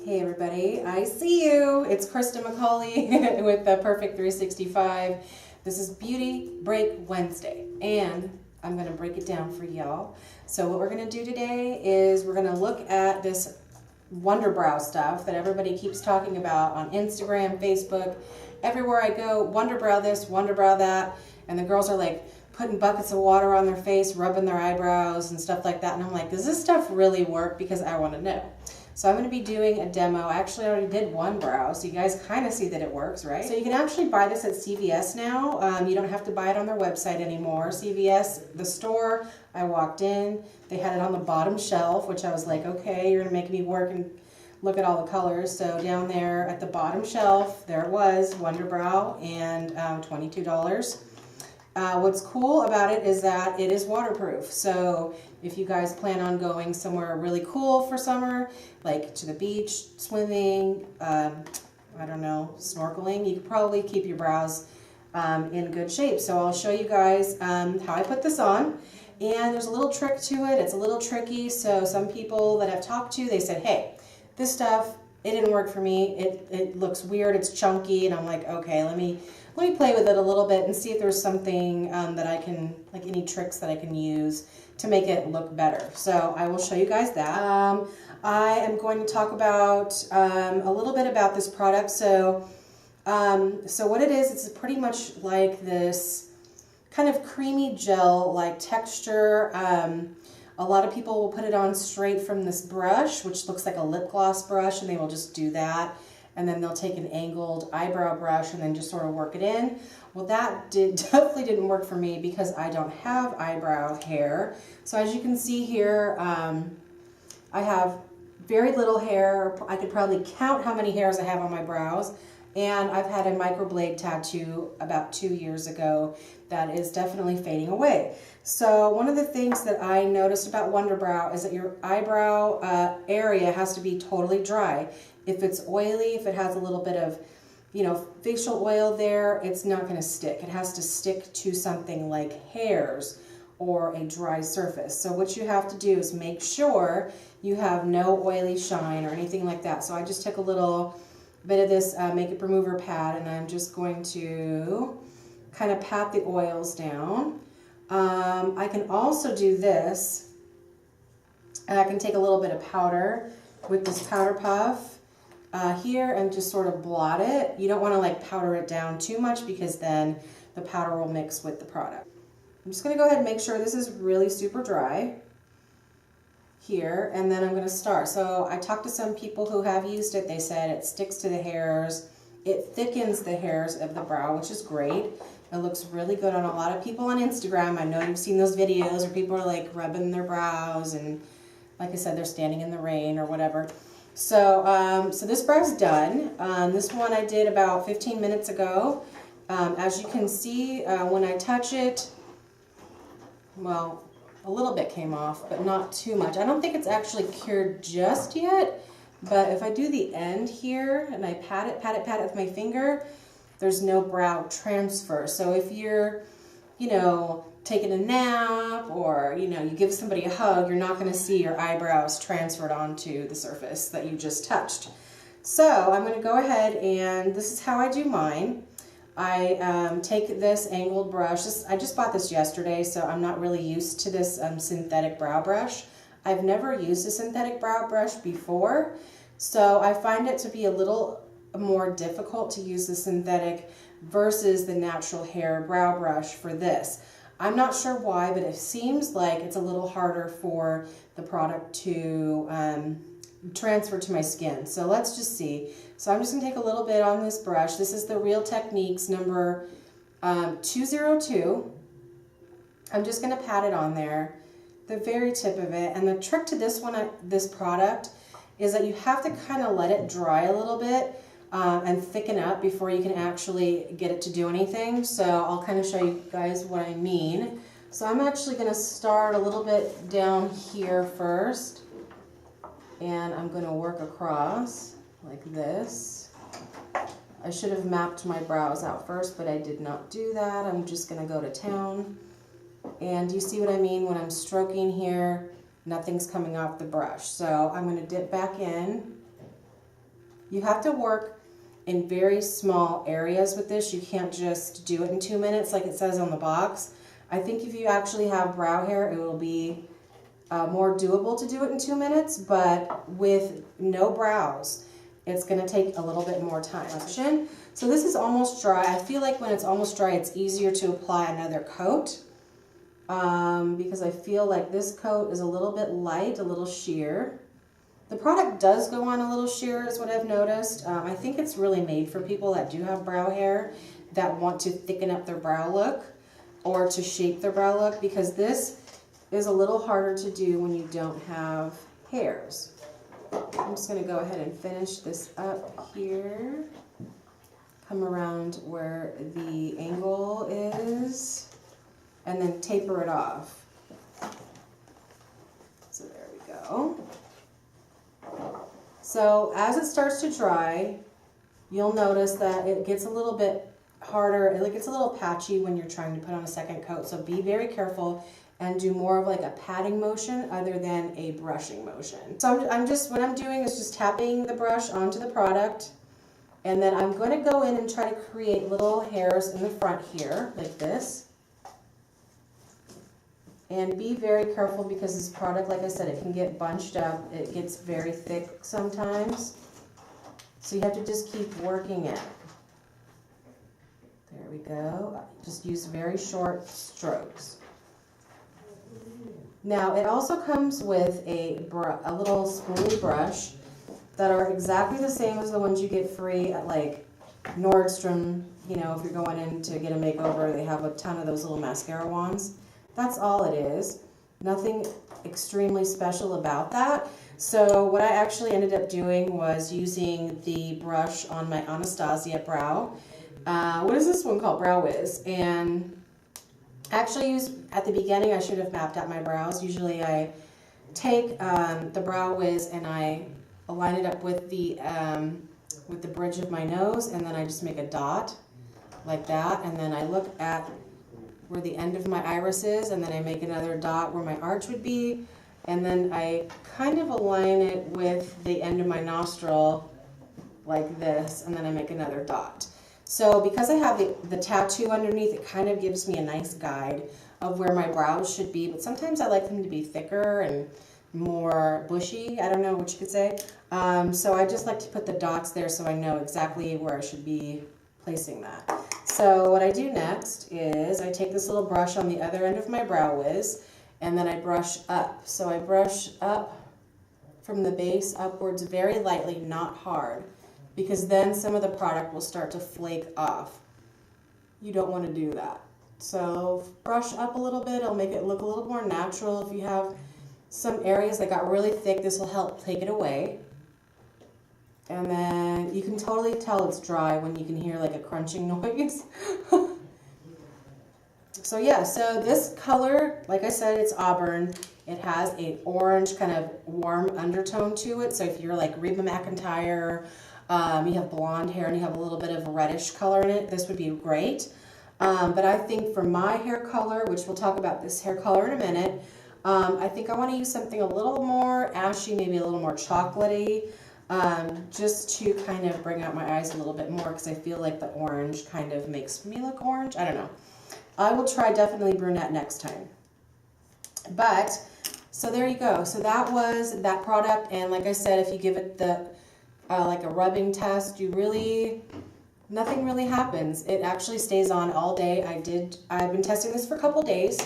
Hey everybody, I see you. It's Krista McCauley with the Perfect 365. This is Beauty Break Wednesday, and I'm going to break it down for y'all. So what we're going to do today is we're going to look at this WunderBrow stuff that everybody keeps talking about on Instagram, Facebook, everywhere I go. WunderBrow this, WunderBrow that, and the girls are like putting buckets of water on their face, rubbing their eyebrows and stuff like that. And I'm like, does this stuff really work? Because I want to know. So I'm going to be doing a demo. I actually already did one brow, so you guys kind of see that it works, right? So you can actually buy this at CVS now. You don't have to buy it on their website anymore. CVS, the store, I walked in, they had it on the bottom shelf, which I was like, okay, you're going to make me work and look at all the colors. So down there at the bottom shelf, there it was, WunderBrow, and $22. What's cool about it is that it is waterproof. So if you guys plan on going somewhere really cool for summer, like to the beach, swimming, I don't know, snorkeling, you could probably keep your brows in good shape. So I'll show you guys how I put this on. And there's a little trick to it. It's a little tricky. So some people that I've talked to, they said, hey, this stuff, it didn't work for me. It looks weird, it's chunky. And I'm like, okay, let me play with it a little bit and see if there's something that I can, like any tricks that I can use to make it look better. So I will show you guys that. I am going to talk about a little bit about this product. So what it is, it's pretty much like this kind of creamy gel-like texture. A lot of people will put it on straight from this brush, which looks like a lip gloss brush, and they will just do that. And then they'll take an angled eyebrow brush and then just sort of work it in. Well, that definitely didn't work for me because I don't have eyebrow hair. So as you can see here, I have very little hair. I could probably count how many hairs I have on my brows. And I've had a microblade tattoo about 2 years ago that is definitely fading away. So one of the things that I noticed about WunderBrow is that your eyebrow area has to be totally dry. If it's oily, if it has a little bit of, you know, facial oil there, it's not going to stick. It has to stick to something like hairs or a dry surface. So what you have to do is make sure you have no oily shine or anything like that. So I just took a little bit of this makeup remover pad, and I'm just going to kind of pat the oils down. I can also do this, and I can take a little bit of powder with this powder puff here and just sort of blot it. You don't want to like powder it down too much because then the powder will mix with the product. I'm just going to go ahead and make sure this is really super dry here, and then I'm going to start. So I talked to some people who have used it. They said it sticks to the hairs, it thickens the hairs of the brow, which is great. It looks really good on a lot of people on Instagram. I know you've seen those videos where people are like rubbing their brows and, like I said, they're standing in the rain or whatever. So, so this brow's done. This one I did about 15 minutes ago. As you can see, when I touch it, well, a little bit came off, but not too much. I don't think it's actually cured just yet, but if I do the end here and I pat it with my finger, there's no brow transfer. So if you're, you know, taking a nap or, you know, you give somebody a hug, you're not going to see your eyebrows transferred onto the surface that you just touched. So I'm going to go ahead, and this is how I do mine. I take this angled brush. I just bought this yesterday, so I'm not really used to this synthetic brow brush. I've never used a synthetic brow brush before, so I find it to be a little more difficult to use the synthetic versus the natural hair brow brush for this. I'm not sure why, but it seems like it's a little harder for the product to transfer to my skin. So let's just see. So I'm just going to take a little bit on this brush. This is the Real Techniques number 202. I'm just going to pat it on there, the very tip of it. And the trick to this one, this product, is that you have to kind of let it dry a little bit and thicken up before you can actually get it to do anything. So I'll kind of show you guys what I mean. So I'm actually going to start a little bit down here first, and I'm going to work across like this. I should have mapped my brows out first, but I did not do that. I'm just going to go to town. And you see what I mean? When I'm stroking here, nothing's coming off the brush. So I'm going to dip back in You have to work in very small areas with this. You can't just do it in 2 minutes like it says on the box. I think if you actually have brow hair, it will be more doable to do it in 2 minutes, but with no brows, it's going to take a little bit more time. So this is almost dry. I feel like when it's almost dry, it's easier to apply another coat because I feel like this coat is a little bit light, a little sheer. The product does go on a little sheer is what I've noticed. I think it's really made for people that do have brow hair that want to thicken up their brow look or to shape their brow look, because this is a little harder to do when you don't have hairs. I'm just going to go ahead and finish this up here. Come around where the angle is and then taper it off. So there we go. So as it starts to dry, you'll notice that it gets a little bit harder. It gets a little patchy when you're trying to put on a second coat. So be very careful and do more of like a patting motion other than a brushing motion. So what I'm doing is just tapping the brush onto the product, and then I'm going to go in and try to create little hairs in the front here like this. And be very careful because this product, like I said, it can get bunched up. It gets very thick sometimes. So you have to just keep working it. There we go. Just use very short strokes. Now it also comes with a little spoolie brush that are exactly the same as the ones you get free at like Nordstrom. You know, if you're going in to get a makeover, they have a ton of those little mascara wands. That's all it is. Nothing extremely special about that. So what I actually ended up doing was using the brush on my Anastasia brow. What is this one called? Brow Wiz. And actually at the beginning I should have mapped out my brows. Usually I take the Brow Wiz and I align it up with the bridge of my nose, and then I just make a dot like that, and then I look at where the end of my iris is, and then I make another dot where my arch would be, and then I kind of align it with the end of my nostril like this, and then I make another dot. So because I have the tattoo underneath, it kind of gives me a nice guide of where my brows should be, but sometimes I like them to be thicker and more bushy. I don't know what you could say. So I just like to put the dots there so I know exactly where I should be placing that. So what I do next is I take this little brush on the other end of my Brow Wiz, and then I brush up. So I brush up from the base upwards very lightly, not hard, because then some of the product will start to flake off. You don't want to do that. So brush up a little bit. It'll make it look a little more natural. If you have some areas that got really thick, this will help take it away. And then you can totally tell it's dry when you can hear like a crunching noise. So yeah, so this color, like I said, it's auburn. It has an orange kind of warm undertone to it. So if you're like Reba McEntire, you have blonde hair and you have a little bit of a reddish color in it, this would be great. But I think for my hair color, which we'll talk about this hair color in a minute, I think I want to use something a little more ashy, maybe a little more chocolatey, just to kind of bring out my eyes a little bit more, because I feel like the orange kind of makes me look orange. I don't know. I will try definitely brunette next time. But, so there you go. So that was that product, and like I said, if you give it the, like a rubbing test, nothing really happens. It actually stays on all day. I've been testing this for a couple days,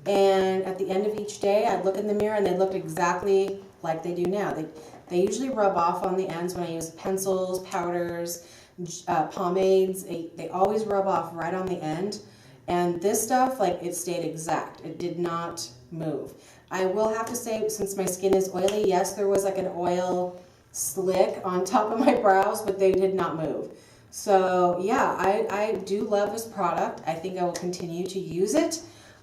and at the end of each day, I'd look in the mirror and they looked exactly like they do now. They usually rub off on the ends when I use pencils, powders, pomades. They always rub off right on the end. And this stuff, like, it stayed exact. It did not move. I will have to say, since my skin is oily, yes, there was like an oil slick on top of my brows, but they did not move. So yeah, I do love this product. I think I will continue to use it.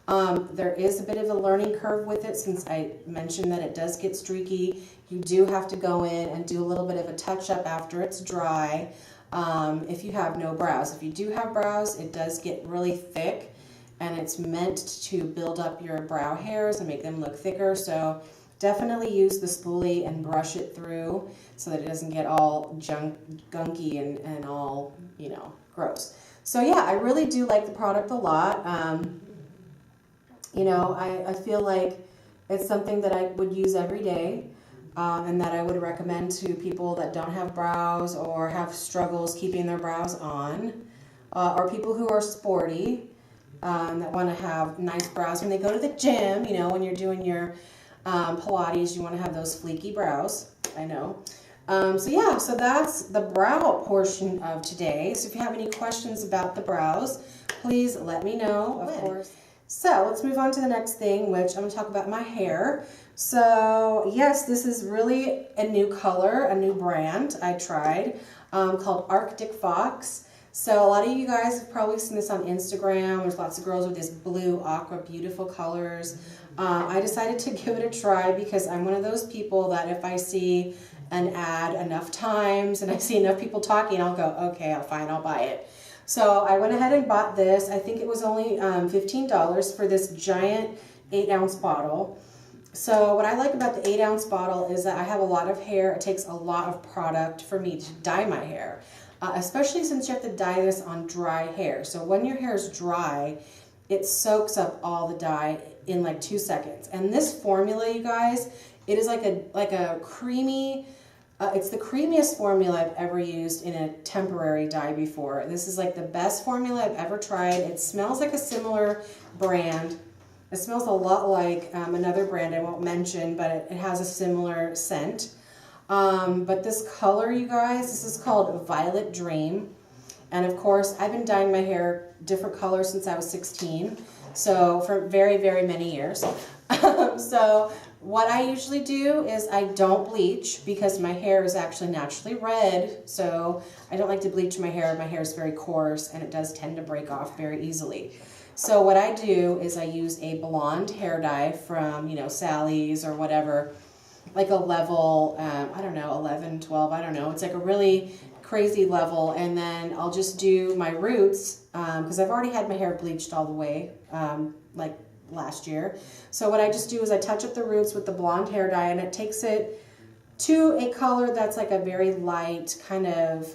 There is a bit of a learning curve with it, since I mentioned that it does get streaky. You do have to go in and do a little bit of a touch-up after it's dry. If you have no brows. If you do have brows, it does get really thick, and it's meant to build up your brow hairs and make them look thicker. So definitely use the spoolie and brush it through so that it doesn't get all gunky and all, you know, gross. So yeah, I really do like the product a lot. You know, I feel like it's something that I would use every day, and that I would recommend to people that don't have brows or have struggles keeping their brows on, or people who are sporty, that want to have nice brows when they go to the gym. You know, when you're doing your Pilates, you want to have those fleeky brows. I know. So yeah, so that's the brow portion of today. So if you have any questions about the brows, please let me know, of course. So let's move on to the next thing, which I'm going to talk about my hair. So yes, this is really a new color, a new brand I tried, called Arctic Fox. So a lot of you guys have probably seen this on Instagram. There's lots of girls with this blue, aqua, beautiful colors. I decided to give it a try because I'm one of those people that if I see an ad enough times and I see enough people talking, I'll go, okay, fine, I'll buy it. So I went ahead and bought this. I think it was only $15 for this giant 8-ounce bottle. So what I like about the 8-ounce bottle is that I have a lot of hair. It takes a lot of product for me to dye my hair, especially since you have to dye this on dry hair. So when your hair is dry, it soaks up all the dye in like 2 seconds. And this formula, you guys, it is like a creamy, it's the creamiest formula I've ever used in a temporary dye before. This is like the best formula I've ever tried. It smells like a similar brand. It smells a lot like another brand I won't mention, but it has a similar scent. But this color, you guys, this is called Violet Dream. And of course, I've been dyeing my hair different colors since I was 16. So for very, very many years. So what I usually do is I don't bleach because my hair is actually naturally red. So I don't like to bleach my hair. My hair is very coarse and it does tend to break off very easily. So what I do is I use a blonde hair dye from, you know, Sally's or whatever, like a level, I don't know, 11, 12, I don't know. It's like a really crazy level. And then I'll just do my roots because I've already had my hair bleached all the way, like last year. So what I just do is I touch up the roots with the blonde hair dye and it takes it to a color that's like a very light kind of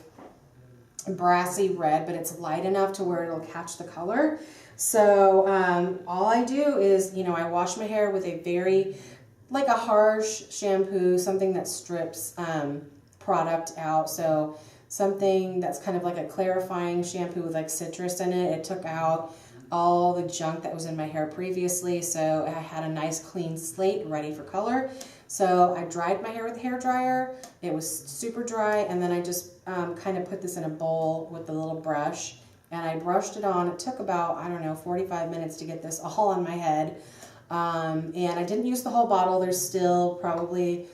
brassy red, but it's light enough to where it'll catch the color. So all I do is, you know, I wash my hair with a very, like a harsh shampoo, something that strips product out. So something that's kind of like a clarifying shampoo with like citrus in it. It took out all the junk that was in my hair previously, so I had a nice clean slate ready for color. So I dried my hair with a hair dryer. It was super dry, and then I just kind of put this in a bowl with a little brush, and I brushed it on. It took about, I don't know, 45 minutes to get this all on my head. And I didn't use the whole bottle. There's still probably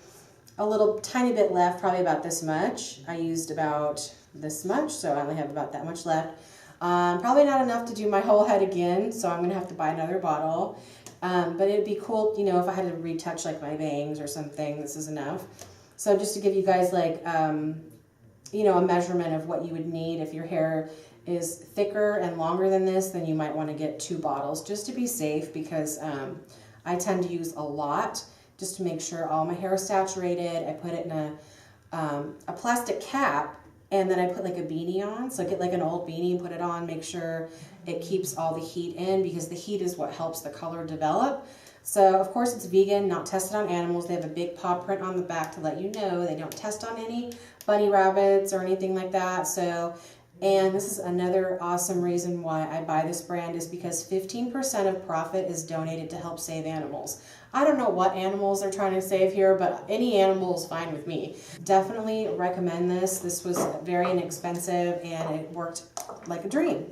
a little tiny bit left, probably about this much. I used about this much, so I only have about that much left. Probably not enough to do my whole head again, so I'm going to have to buy another bottle. But it'd be cool, you know, if I had to retouch like my bangs or something, this is enough. So just to give you guys like, you know, a measurement of what you would need. If your hair is thicker and longer than this, then you might want to get 2 bottles just to be safe, because I tend to use a lot just to make sure all my hair is saturated. I put it in a plastic cap, and then I put like a beanie on. So I get like an old beanie and put it on, make sure it keeps all the heat in, because the heat is what helps the color develop. So of course it's vegan, not tested on animals. They have a big paw print on the back to let you know they don't test on any bunny rabbits or anything like that. So, and this is another awesome reason why I buy this brand, is because 15% of profit is donated to help save animals. I don't know what animals they're trying to save here, but any animal is fine with me. Definitely recommend this. This was very inexpensive and it worked like a dream.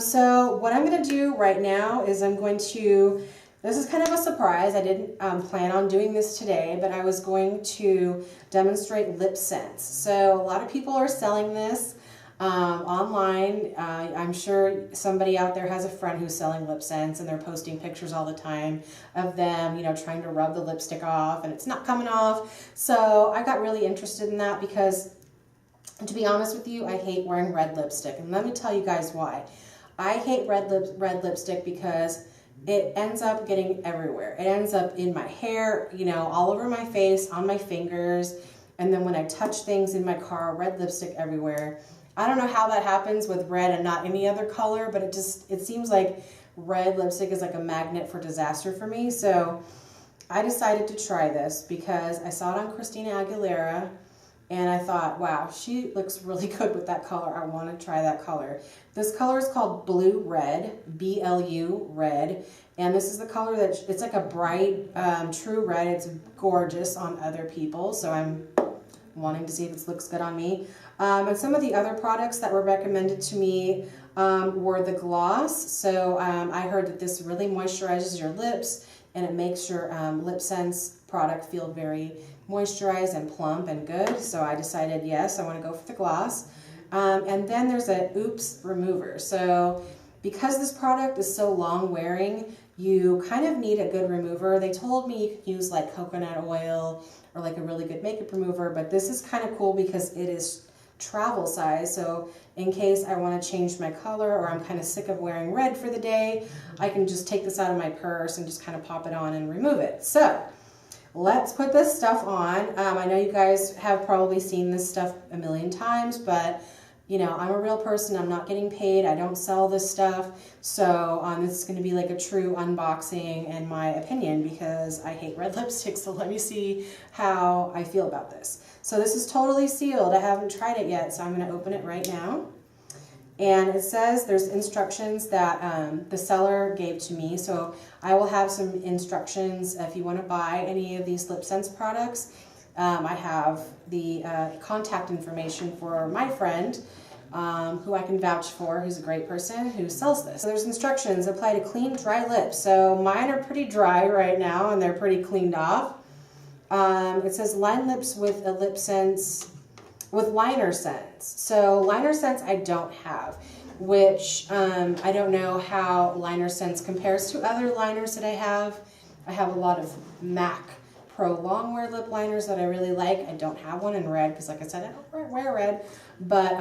So what I'm going to do right now is I'm going to, this is kind of a surprise. I didn't plan on doing this today, but I was going to demonstrate LipSense. So a lot of people are selling this online. I'm sure somebody out there has a friend who's selling LipSense, and they're posting pictures all the time of them, you know, trying to rub the lipstick off and it's not coming off. So I got really interested in that because, to be honest with you, I hate wearing red lipstick. And let me tell you guys why. I hate red lipstick because it ends up getting everywhere. It ends up in my hair, you know, all over my face, on my fingers, and then when I touch things in my car, red lipstick everywhere. I don't know how that happens with red and not any other color, but it seems like red lipstick is like a magnet for disaster for me. So I decided to try this because I saw it on Christina Aguilera and I thought, wow, she looks really good with that color. I want to try that color. This color is called Blue Red, B-L-U red. And this is the color that, it's like a bright, true red. It's gorgeous on other people. So I'm wanting to see if it looks good on me. And some of the other products that were recommended to me were the gloss. So I heard that this really moisturizes your lips and it makes your LipSense product feel very moisturized and plump and good. So I decided, yes, I want to go for the gloss. And then there's a Oops remover. So because this product is so long wearing, you kind of need a good remover. They told me you could use like coconut oil or like a really good makeup remover, but this is kind of cool because it is travel size. So in case I want to change my color or I'm kind of sick of wearing red for the day, I can just take this out of my purse and just kind of pop it on and remove it. So let's put this stuff on. I know you guys have probably seen this stuff a million times, but you know, I'm a real person. I'm not getting paid. I don't sell this stuff. So this is going to be like a true unboxing in my opinion because I hate red lipstick. So let me see how I feel about this. So this is totally sealed. I haven't tried it yet, so I'm going to open it right now. And it says there's instructions that the seller gave to me. So I will have some instructions if you want to buy any of these LipSense products. I have the contact information for my friend who I can vouch for, who's a great person who sells this. So there's instructions: apply to clean, dry lips. So mine are pretty dry right now and they're pretty cleaned off. It says line lips with a LipSense, with liner scents. So liner scents I don't have, which I don't know how liner scents compares to other liners that I have. I have a lot of MAC Pro Longwear lip liners that I really like. I don't have one in red because, like I said, I don't wear red. But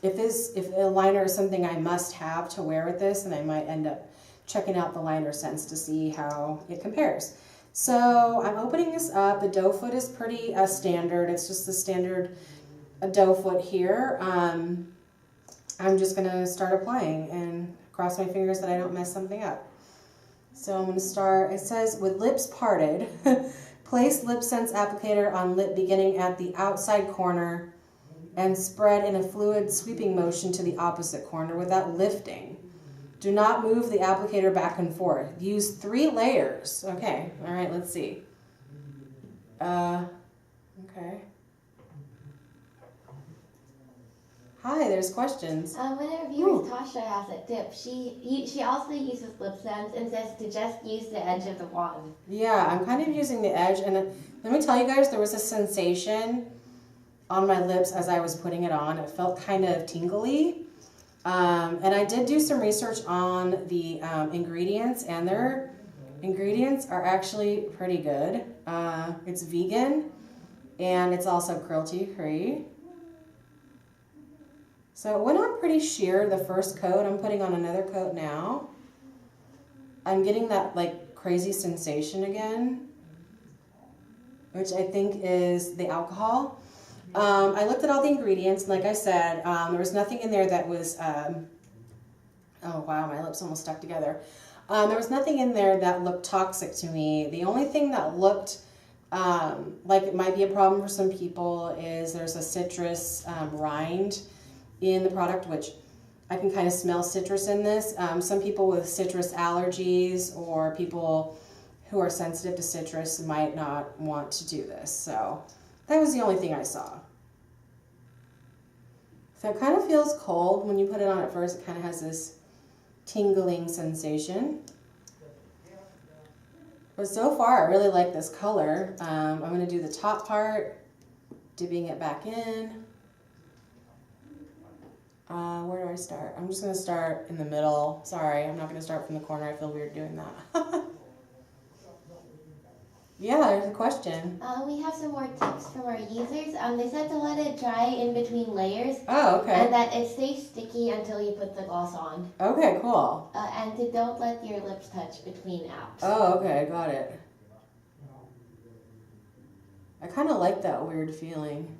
if a liner is something I must have to wear with this, then I might end up checking out the liner scents to see how it compares. So I'm opening this up. The doe foot is pretty standard. It's just the standard doe foot here. I'm just going to start applying and cross my fingers that I don't mess something up. So I'm going to start, it says, with lips parted, place LipSense applicator on lip beginning at the outside corner and spread in a fluid sweeping motion to the opposite corner without lifting. Do not move the applicator back and forth. Use 3 layers. Okay, all right, let's see. Okay. Hi, there's questions. One of our viewers, Tasha, has a tip. She also uses LipSense and says to just use the edge of the wand. Yeah, I'm kind of using the edge, and let me tell you guys, there was a sensation on my lips as I was putting it on. It felt kind of tingly. And I did do some research on the ingredients, and their ingredients are actually pretty good. It's vegan, and it's also cruelty-free. So it went on pretty sheer, the first coat. I'm putting on another coat now. I'm getting that like crazy sensation again, which I think is the alcohol. I looked at all the ingredients, and like I said, there was nothing in there that was, oh wow, my lips almost stuck together. There was nothing in there that looked toxic to me. The only thing that looked like it might be a problem for some people is there's a citrus rind in the product, which I can kind of smell citrus in this. Some people with citrus allergies or people who are sensitive to citrus might not want to do this. So that was the only thing I saw. So it kind of feels cold when you put it on at first. It kind of has this tingling sensation. But so far, I really like this color. I'm going to do the top part, dipping it back in. Where do I start? I'm just going to start in the middle. Sorry, I'm not going to start from the corner. I feel weird doing that. Yeah, there's a question. We have some more tips from our users. They said to let it dry in between layers. Oh, okay. And that it stays sticky until you put the gloss on. Okay, cool. And to don't let your lips touch between apps. Oh, okay, got it. I kind of like that weird feeling.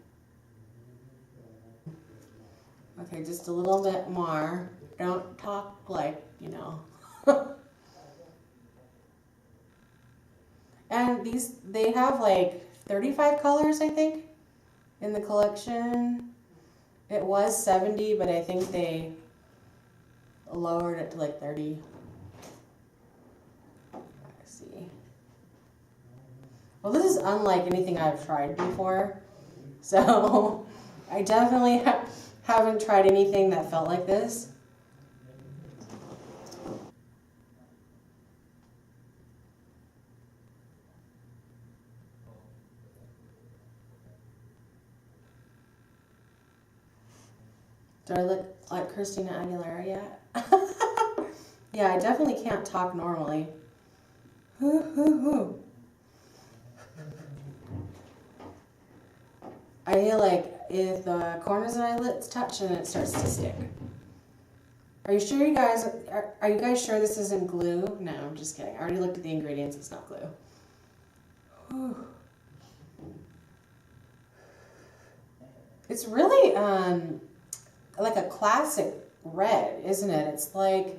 Okay, just a little bit more. Don't talk like, you know. And they have like 35 colors, I think, in the collection. It was 70, but I think they lowered it to like 30. Let's see. Well, this is unlike anything I've tried before. So I definitely haven't tried anything that felt like this. Do I look like Christina Aguilera yet? Yeah, I definitely can't talk normally. I feel like if the corners of my lips touch and it starts to stick. Are you sure you guys, are you guys sure this isn't glue? No, I'm just kidding. I already looked at the ingredients, it's not glue. Whew. It's really like a classic red, isn't it? It's like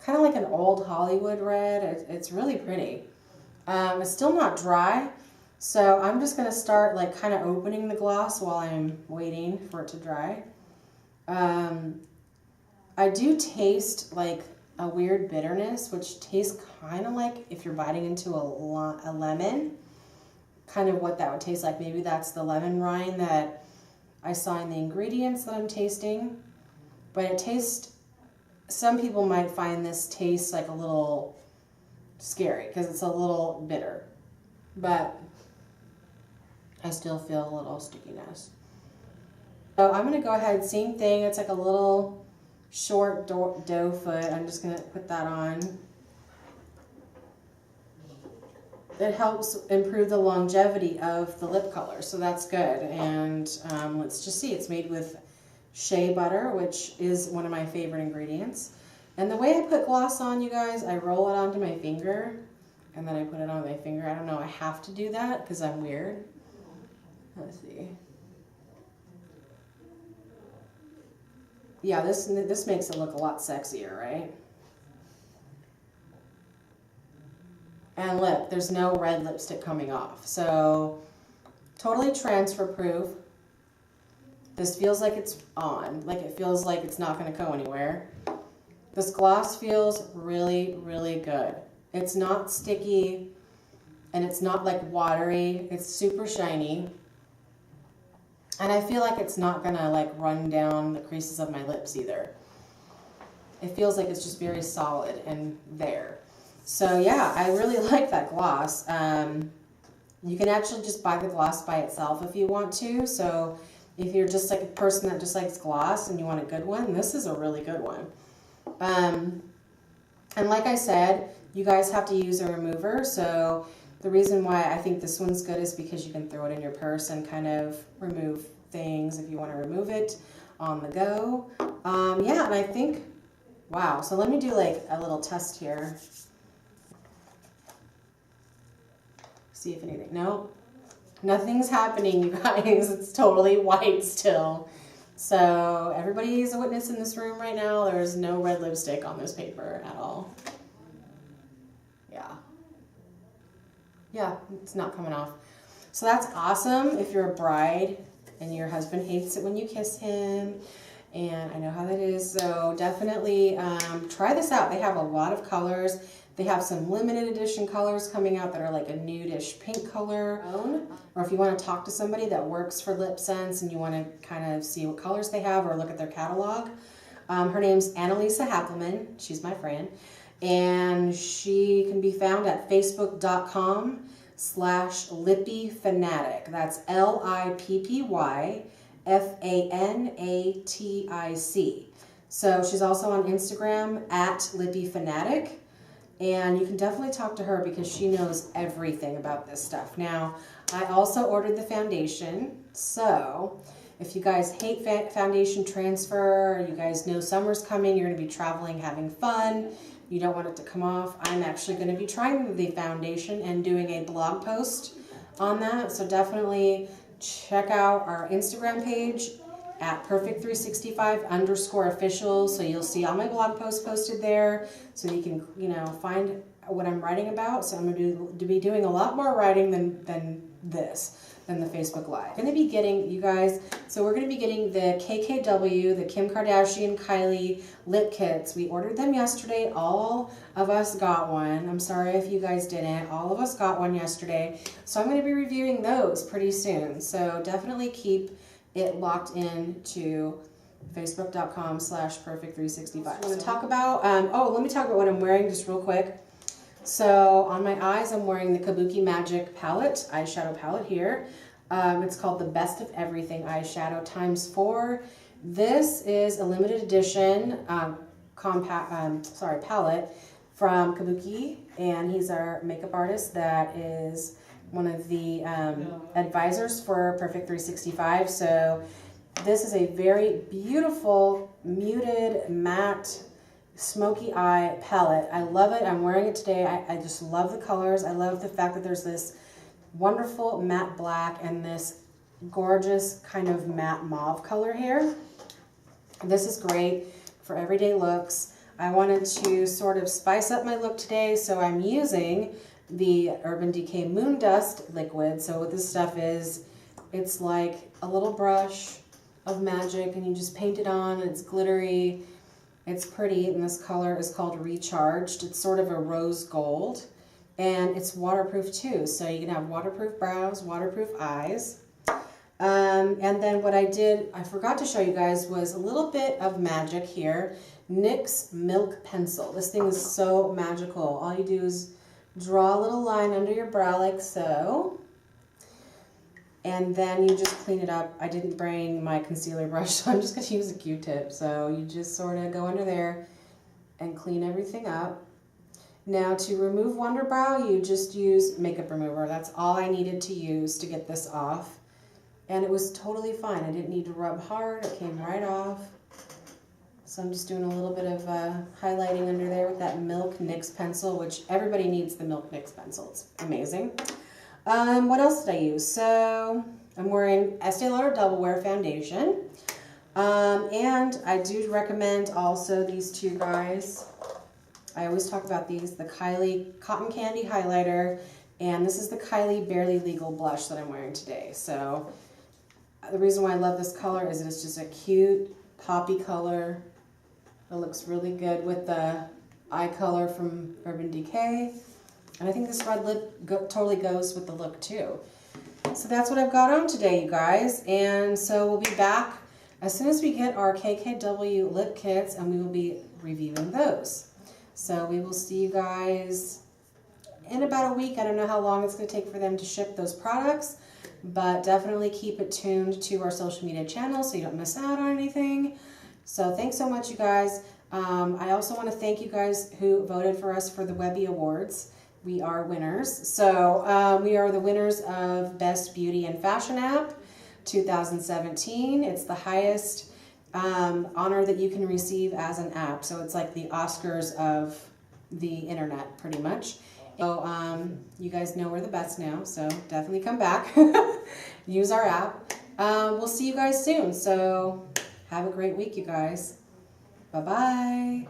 kind of like an old Hollywood red. It's really pretty. It's still not dry, so I'm just gonna start like kind of opening the gloss while I'm waiting for it to dry. I do taste like a weird bitterness, which tastes kind of like if you're biting into a lemon, kind of what that would taste like. Maybe that's the lemon rind that I saw in the ingredients that I'm tasting. But it tastes, some people might find this taste like a little scary because it's a little bitter. But I still feel a little stickiness. So I'm going to go ahead, same thing. It's like a little short doe foot. I'm just going to put that on. It helps improve the longevity of the lip color, so that's good. And let's just see, it's made with shea butter, which is one of my favorite ingredients. And the way I put gloss on, you guys, I roll it onto my finger, and then I put it on my finger. I don't know, I have to do that because I'm weird. Let's see. Yeah, this makes it look a lot sexier, right? And lip, there's no red lipstick coming off. So totally transfer proof. This feels like it's on, like it feels like it's not gonna go anywhere. This gloss feels really, really good. It's not sticky and it's not like watery. It's super shiny. And I feel like it's not gonna like run down the creases of my lips either. It feels like it's just very solid and there. So yeah, I really like that gloss. You can actually just buy the gloss by itself if you want to. So if you're just like a person that just likes gloss and you want a good one, this is a really good one. And like I said, you guys have to use a remover. So the reason why I think this one's good is because you can throw it in your purse and kind of remove things if you want to remove it on the go. Yeah, and I think, wow. So let me do like a little test here. See if anything, no, nothing's happening, you guys. It's totally white still. So everybody's a witness in this room right now. There's no red lipstick on this paper at all. Yeah, it's not coming off. So that's awesome if you're a bride and your husband hates it when you kiss him. And I know how that is. So definitely try this out. They have a lot of colors. They have some limited edition colors coming out that are like a nudish pink color. Or if you want to talk to somebody that works for LipSense and you want to kind of see what colors they have or look at their catalog. Her name's Annalisa Hackelman. She's my friend. And she can be found at facebook.com/lippyfanatic. That's LIPPYFANATIC. So she's also on Instagram at lippyfanatic. And you can definitely talk to her because she knows everything about this stuff. Now, I also ordered the foundation. So if you guys hate foundation transfer, you guys know summer's coming, you're going to be traveling, having fun, you don't want it to come off, I'm actually going to be trying the foundation and doing a blog post on that. So definitely check out our Instagram page at perfect365_official. So you'll see all my blog posts posted there, so you can, you know, find what I'm writing about. So I'm going to be doing a lot more writing than the Facebook Live. I'm going to be getting, you guys, so we're going to be getting the KKW, the Kim Kardashian Kylie lip kits. We ordered them yesterday. All of us got one. I'm sorry if you guys didn't. All of us got one yesterday. So I'm going to be reviewing those pretty soon. So definitely keep it locked in to facebook.com/perfect365. I want to talk about, let me talk about what I'm wearing just real quick. So on my eyes, I'm wearing the Kabuki Magic palette, eyeshadow palette here. It's called the Best of Everything eyeshadow ×4. This is a limited edition palette from Kabuki, and he's our makeup artist that is one of the advisors for Perfect 365. So this is a very beautiful, muted, matte, smoky eye palette. I love it. I'm wearing it today. I just love the colors. I love the fact that there's this wonderful matte black and this gorgeous kind of matte mauve color here. This is great for everyday looks. I wanted to sort of spice up my look today, so I'm using the Urban Decay Moondust liquid. So what this stuff is, it's like a little brush of magic, and you just paint it on, and it's glittery. It's pretty, and this color is called Recharged. It's sort of a rose gold, and it's waterproof too. So you can have waterproof brows, waterproof eyes. And then what I did, I forgot to show you guys, was a little bit of magic here. NYX Milk Pencil. This thing is so magical. All you do is draw a little line under your brow like so. And then you just clean it up. I didn't bring my concealer brush, so I'm just going to use a Q-tip. So you just sort of go under there and clean everything up. Now to remove WunderBrow, you just use makeup remover. That's all I needed to use to get this off. And it was totally fine. I didn't need to rub hard. It came right off. So I'm just doing a little bit of highlighting under there with that Milk NYX pencil, which everybody needs the Milk NYX pencil. It's amazing. What else did I use? So I'm wearing Estee Lauder Double Wear Foundation. And I do recommend also these two guys. I always talk about these, the Kylie Cotton Candy Highlighter, and this is the Kylie Barely Legal Blush that I'm wearing today. So the reason why I love this color is it's just a cute poppy color. It looks really good with the eye color from Urban Decay. And I think this red lip totally goes with the look too. So that's what I've got on today, you guys. And so we'll be back as soon as we get our KKW lip kits, and we will be reviewing those. So we will see you guys in about a week. I don't know how long it's going to take for them to ship those products, but definitely keep it tuned to our social media channels so you don't miss out on anything. So thanks so much, you guys. I also want to thank you guys who voted for us for the Webby Awards. We are winners. So we are the winners of Best Beauty and Fashion App 2017. It's the highest honor that you can receive as an app. So it's like the Oscars of the internet, pretty much. So you guys know we're the best now, so definitely come back. Use our app. We'll see you guys soon. So have a great week, you guys. Bye-bye.